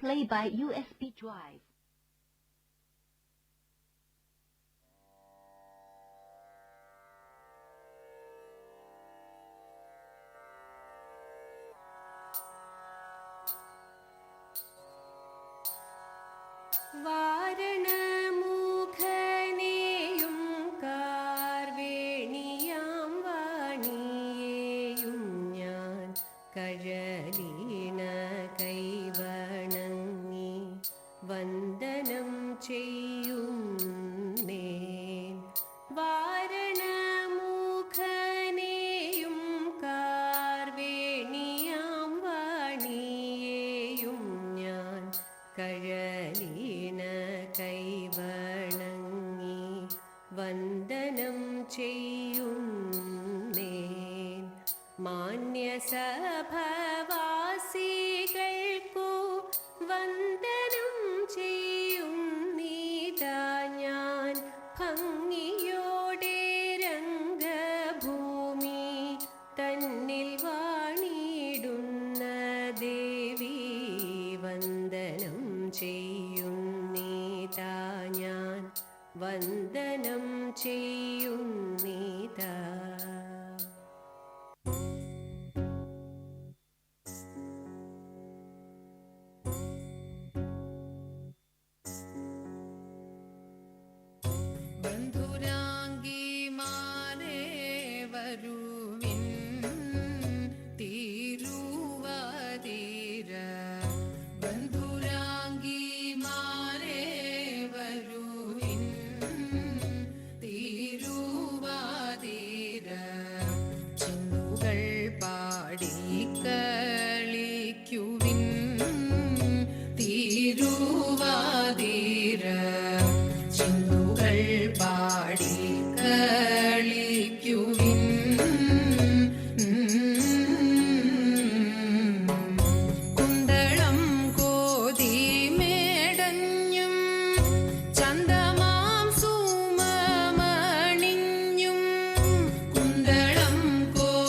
Play by USB drive. വാരണമൂഖനെയും കാർവേണിയാം വാണിയെയും ഞാൻ കഴലീണ കൈവണങ്ങി വന്ദനം ചെയ്യുന്നേൻ. വാരണമൂഖനെയും കാർവേണിയാം വാണിയെയും ഞാൻ കഴലീണ കൈവണങ്ങി വന്ദനം ചെയ്യുന്നേൻ. മാന്യസഭവാസികൾക്കു വന്ദനം ചെയ്യുന്നീതാ ഞാൻ ഭംഗിയോടെ രംഗഭൂമി തന്നിൽ വാണിടുന്ന ദേവി വന്ദനം ചെയ്യുന്നീതാ ഞാൻ വന്ദനം ചെയ്യുന്നീതാ. ബന്ധുരാംഗിമാരെ വരുവിൻ തിരുവാതിര. ബന്ധുരാംഗിമാരെ വരുവിൻ തിരുവാതിര. ചിന്നുകൾ പാടിക്കളിക്കുവിൻ തിരുവാതിര. ചിന്നുകൾ പാടിക്കളിക്കുവിൻ. കുന്തളം കോതിമേടഞ്ഞും ചന്ദമാം സുമമണിഞ്ഞും. കുന്തളം കോതിമേടഞ്ഞും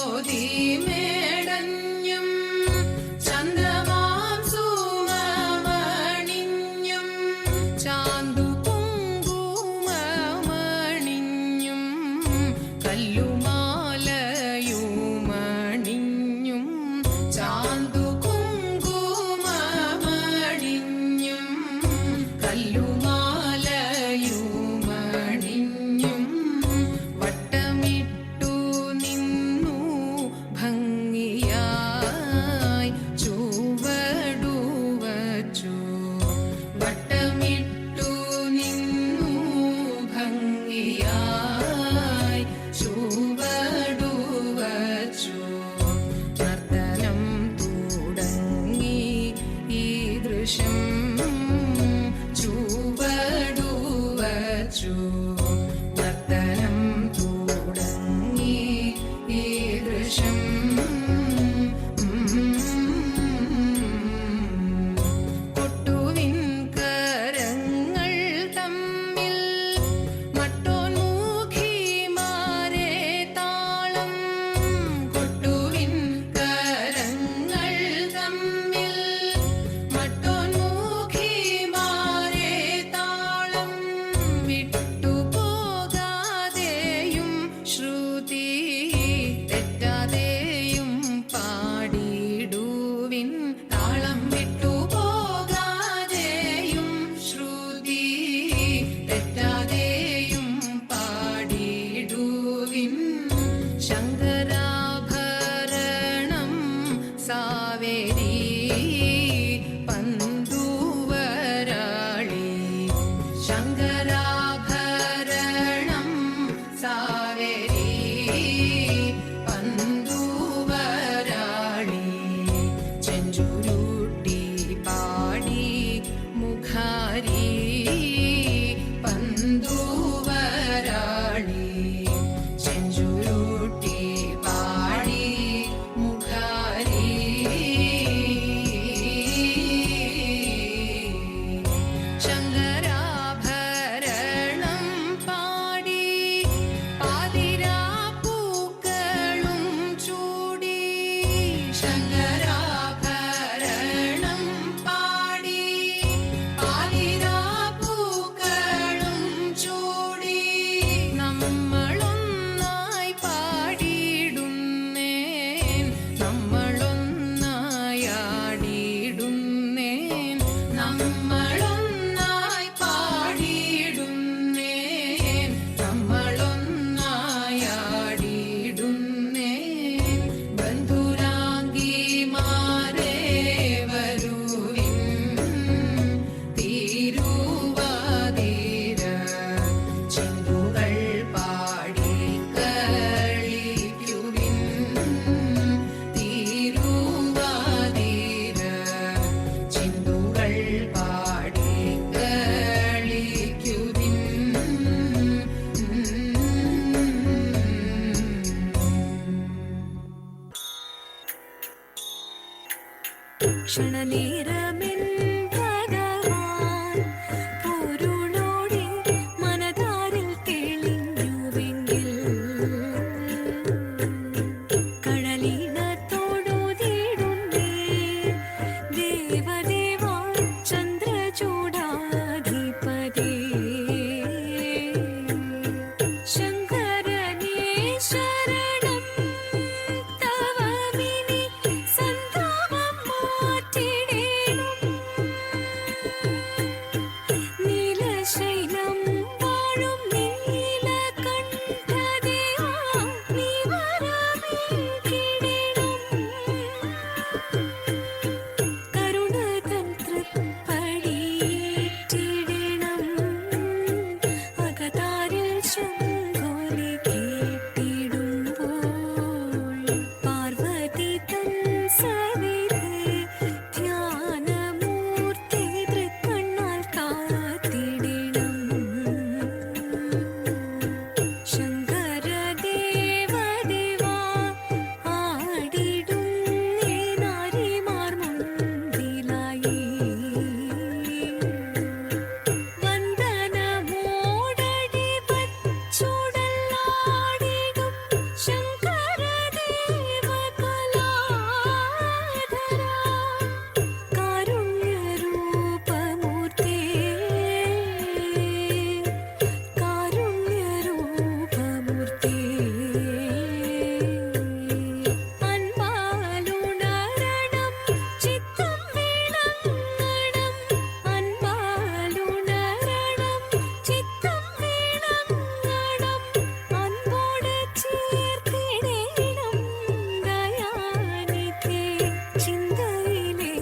ചന്ദമാം സുമമണിഞ്ഞും. ചാന്തു കുങ്കുമമണിഞ്ഞും കല്ലുമാലയുമണിഞ്ഞും. ചാന്തു കുങ്കുമമണിഞ്ഞും കല്ലുമാലയുമണിഞ്ഞും. വട്ടമിട്ടു നിന്നു ഭംഗിയായി ചുവടുവച്ചു. വട്ടമിട്ടു നിന്നു ഭംഗിയായി ചുവടുവച്ചു. നർത്തനം തുടങ്ങി ഈ ദൃശ്യം ചുവടുവച്ചു. നർത്തനം തുടങ്ങി ഈ ദൃശ്യം. കൊട്ടുവിൻ കരങ്ങൾ തമ്മിൽ മട്ടോന്മുഖിമാരെ താളം. കൊട്ടുവിൻ കരങ്ങൾ തമ്മിൽ മട്ടോന്മുഖിമാരെ ക്ഷണനേരമെൻ ഭഗവാൻ പൊരുളോടെ മനതാരിൽ തെളിഞ്ഞുവെങ്കിൽ കഴലിനത്തോടു തേടുന്നേ ദേവദേവാ ചന്ദ്രചൂഡാധിപതി ശങ്കരനേ ശരണം തവമിനി സന്താപം മാറ്റിടേണം നീലശൈലം വാഴും നീലകണ്ഠദേവാ നീ വരമേകിടേണം കരുണതൻ തൃപ്പടിയേറ്റിടണം അകതാരിൽ ശംഖൊലി കേട്ടിടുമ്പോൾ പാർവതി തൻ സവിധേ ധ്യാനമൂർത്തി തൃക്കണ്ണാൽ കാത്തിടണം ശങ്കരദേവദേവാ ആടിടുന്നേ നാരിമാർ മുൻപിലായി വന്ദനമോടടി വച്ചുടലാടിടും ശങ്കരദേവകലാധരാ കാരുണ്യരൂപമൂർത്തേ കാരുണ്യരൂപമൂർത്തേ അൻപാലുണരണം ചിത്തം വിളങ്ങണം അൻപാലുണരണം ചിത്തം വിളങ്ങണം അൻപോട് ചേർത്തിടേണം ദയാനിധേ ചിന്തയിലേറ്റിടണം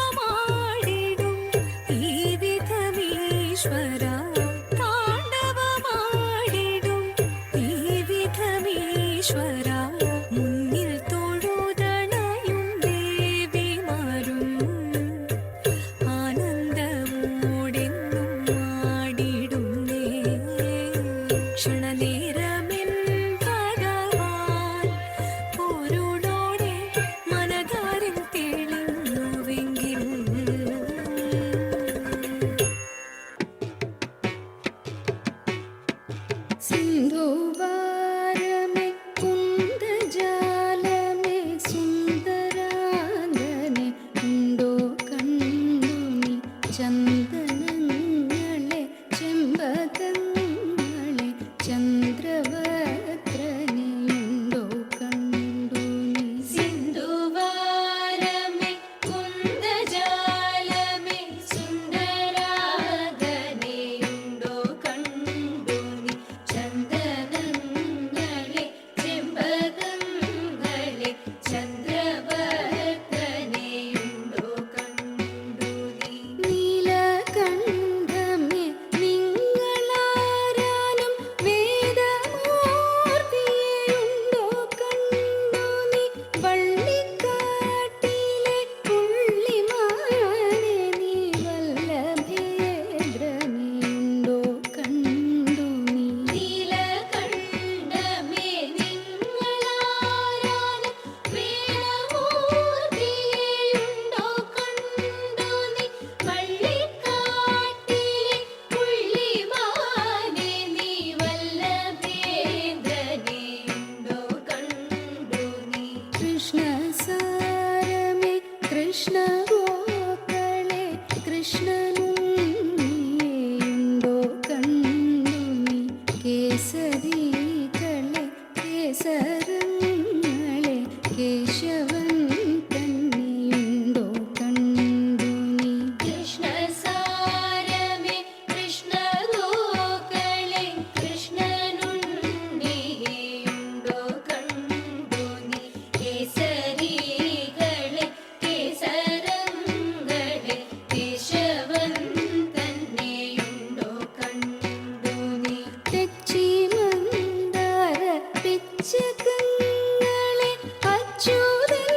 താണ്ഡവമാടിടും ഈ വിധമീശ്വര താണ്ഡവമാടിടും ഈ വിധമീശ്വര മുന്നിൽ തൊഴുതണയും ദേവിമാരും ആനന്ദമോടെന്നും ആടിടുന്നേ ക്ഷണനേരമെൻ ഭഗവാൻ പൊരുളോടെ മനതാരിൽ തെളിഞ്ഞുവെങ്കിൽ സിന്ധുവാരമേ കുന്ദജാലമേ സുന്ദരാംഗനെ ഉണ്ടോ കണ്ടു നീ ചന്ദനങ്ങളെ ചെമ്പകങ്ങളെ ചന്ദ്രവക്രനെയുണ്ടോ കണ്ടു നീ സിന്ധുവാരമേ കുന്ദജാലമേ സുന്ദരാംഗനെയുണ്ടോ കണ്ടു നീ ചന്ദനങ്ങളെ ചെമ്പകങ്ങളെ ചന്ദ്രവക്രനെയുണ്ടോ കണ്ടു നീ നീലകണ്ഠമേ നിങ്ങളാരാലും വേദമൂർത്തിയെയുണ്ടോ കണ്ടു നീ വള്ളിക്കാട്ടിലെ പുള്ളിമാനെ നീ വല്ലഭേന്ദ്രനെയുണ്ടോ കണ്ടു നീ നീലകണ്ഠമേ നിങ്ങളാരാലും വേദമൂർത്തിയെയുണ്ടോ കണ്ടു നീ വള്ളിക്കാട്ടിലെ പുള്ളിമാനെ നീ വല്ലഭേന്ദ്രനെയുണ്ടോ കണ്ടു നീ കൃഷ്ണസാരമേ കൃഷ്ണഗോക്കളെ കൃഷ്ണനുണ്ണിയെയുണ്ടോ കണ്ടു നീ കേസരികളെ കേസരങ്ങളെ കേശവൻ തന്നെയുണ്ടോ കണ്ടു നീ കൃഷ്ണസാരമേ കൃഷ്ണഗോക്കളെ കൃഷ്ണനുണ്ണിയെയുണ്ടോ കണ്ടു നീ കേസരികളെ കേസരങ്ങളെ കേശവൻ തന്നെയുണ്ടോ കണ്ടു നീ തെച്ചി മന്ദാര പിച്ചകങ്ങളെ അച്യുതൻ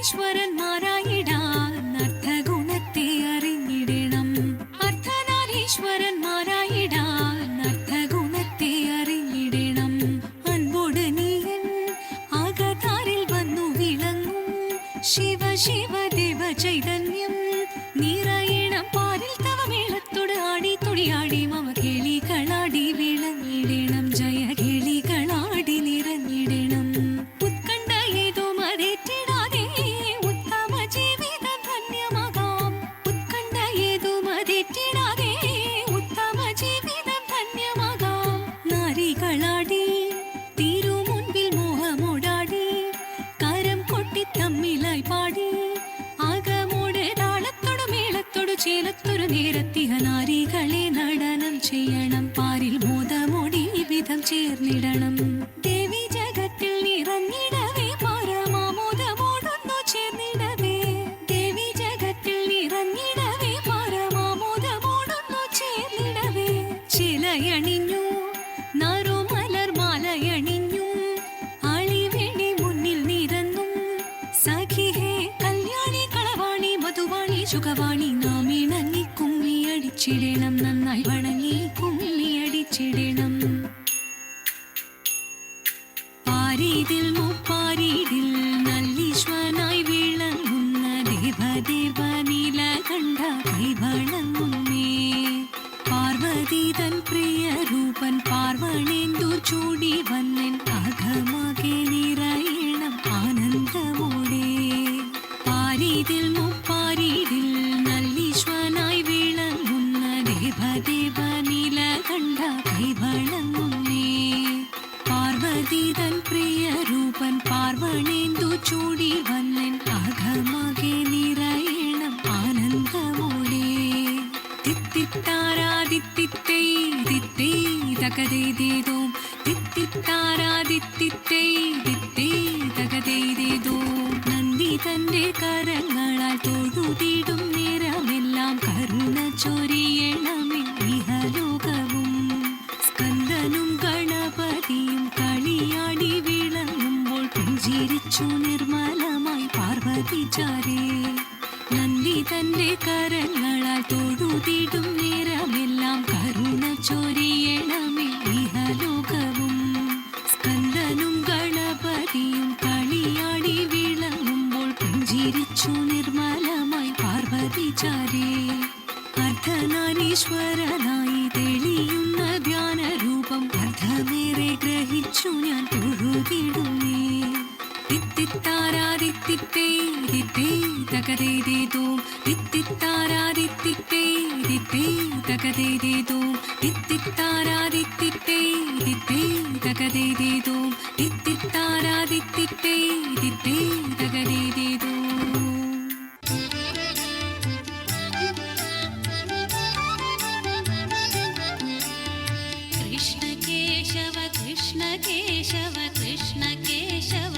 അർദ്ധനാരീശ്വരന്മാരായിടാൻ അർത്ഥഗുണത്തെ അറിഞ്ഞിടണം. അർദ്ധനാരീശ്വരന്മാരായിടാൻ അർത്ഥഗുണത്തെ അറിഞ്ഞിടണം. അൻപോട് നീയൻ ആകതാരിൽ വന്നു വിളങ്ങും ശിവ ശിവ ദേവ ചൈതന്യം നിറയണം പാരിൽ തവ മേളത്തോട് ആടി തുടിയാടി മമ കേളികളാടി വിളങ്ങിടണം. ജയ കേളികളാടി നിറഞ്ഞിടണം. ഉത്കണ്ഠ ഏതോ മതേറ്റിടാതെ ഉത്തമ ജീവിതം ധന്യമാകാം. ഉത്കണ്ഠ ഏതോ മതേറ്റിടാതെ ഉത്തമ ജീവിതം ധന്യമാകാം. നാരികളാടി തീരു മുൻപിൽ മോഹമോടാടി കരം കൊട്ടി തമ്മിലായി പാടി ആകമോട് താളത്തോടു മേളത്തോടു ചേലത്തൊരു നേരത്തിഹ നാരികളെ നടനം ചെയ്യണം. പാരിൽ മോദമോടി വിധം ചേർന്നിടണം. ദേവി ജഗത്തിൽ നിറഞ്ഞിടവേ പരമാമോദമോടൊന്നു ചേർന്നിടവേ. ദേവി ജഗത്തിൽ നിറഞ്ഞിടവേ പരമാമോദമോടൊന്നു ചേർന്നിടവേ. ചിലയണിഞ്ഞു നറുമലർ മാലയണിഞ്ഞു ആളിവേണി മുന്നിൽ നിരന്നും സഖിഹേ കല്യാണി കളവാണി മധുവാണി സുഖവാണി നാം ഇണങ്ങി കുമ്മിയടിച്ചിടണം. നന്നായി വണങ്ങി കുമ്മിയടിച്ചിടണം. പാരീതിൽ മുപ്പാരീതിൽ നല്ലീശ്വനായി വിളങ്ങുന്ന ദേവദേവ നീലകണ്ഠ കൈവളങ്ങുന്നേ. പാർവതി തൻ പ്രിയ രൂപൻ പാർവണേന്ദു ചൂടി വന്നൻ അകമാകെ നിറയണം ആനന്ദമോടെ. പാരീതിൽ മുപ്പാരീതിൽ നല്ലീശ്വനായി വിളങ്ങുന്ന ദേവദേവ നീലകണ്ഠ കൈവളങ്ങുന്നേ. പാർവതി തൻ പ്രിയ രൂപൻ പാർവണേന്ദു ചൂടി വന്നൻ അകമാകെ നിറയണം ആനന്ദമോടെ. തിത്തിത്താരാദിത്തിത്തേ ദിത്തേ തകതേതേതോ തിത്തിത്താരാദിത്തിത്തേ ദിത്തേ തകതേതേതോ. നന്ദി തന്റെ കരങ്ങളാൽ തൊഴുതിടും നേരമെല്ലാം കരുണ ചൊരിയണമേ ഇഹലോകവും. സ്കന്ദനും ഗണപതിയും കളിയാടി വിളങ്ങുമ്പോൾ പുഞ്ചിരിച്ചു നിർമ്മലമായി പാർവതി ചാരേ. നന്ദി തന്റെ കരങ്ങളാൽ തൊഴുതിടും നേരമെല്ലാം കരുണ ചൊരിയണമേ ഇഹലോകവും. സ്കന്ദനും ഗണപതിയും കളിയാടി വിളങ്ങുമ്പോൾ പുഞ്ചിരിച്ചു നിർമ്മലമായി പാർവതി ചാരേ. അർദ്ധനാരീശ്വരനായി തെളിയുന്ന ധ്യാനരൂപം അർദ്ധമേറെ ഗ്രഹിച്ചു ഞാൻ തൊഴുതിടുന്നേ. തിത്തിത്താരാദിത്തിത്തേ ദിത്തേ തകതേതേതോ തിത്തിത്താരാദിത്തിത്തേ ദിത്തേ തകതേതേതോ തിത്തിത്താരാദിത്തിത്തേ ദിത്തേ തകതേതേതോ തിത്തിത്താരാദിത്തിത്തേ ദിത്തേ തകതേതേതോ. കൃഷ്ണ കേശവ കൃഷ്ണ കേശവ കൃഷ്ണ കേശവ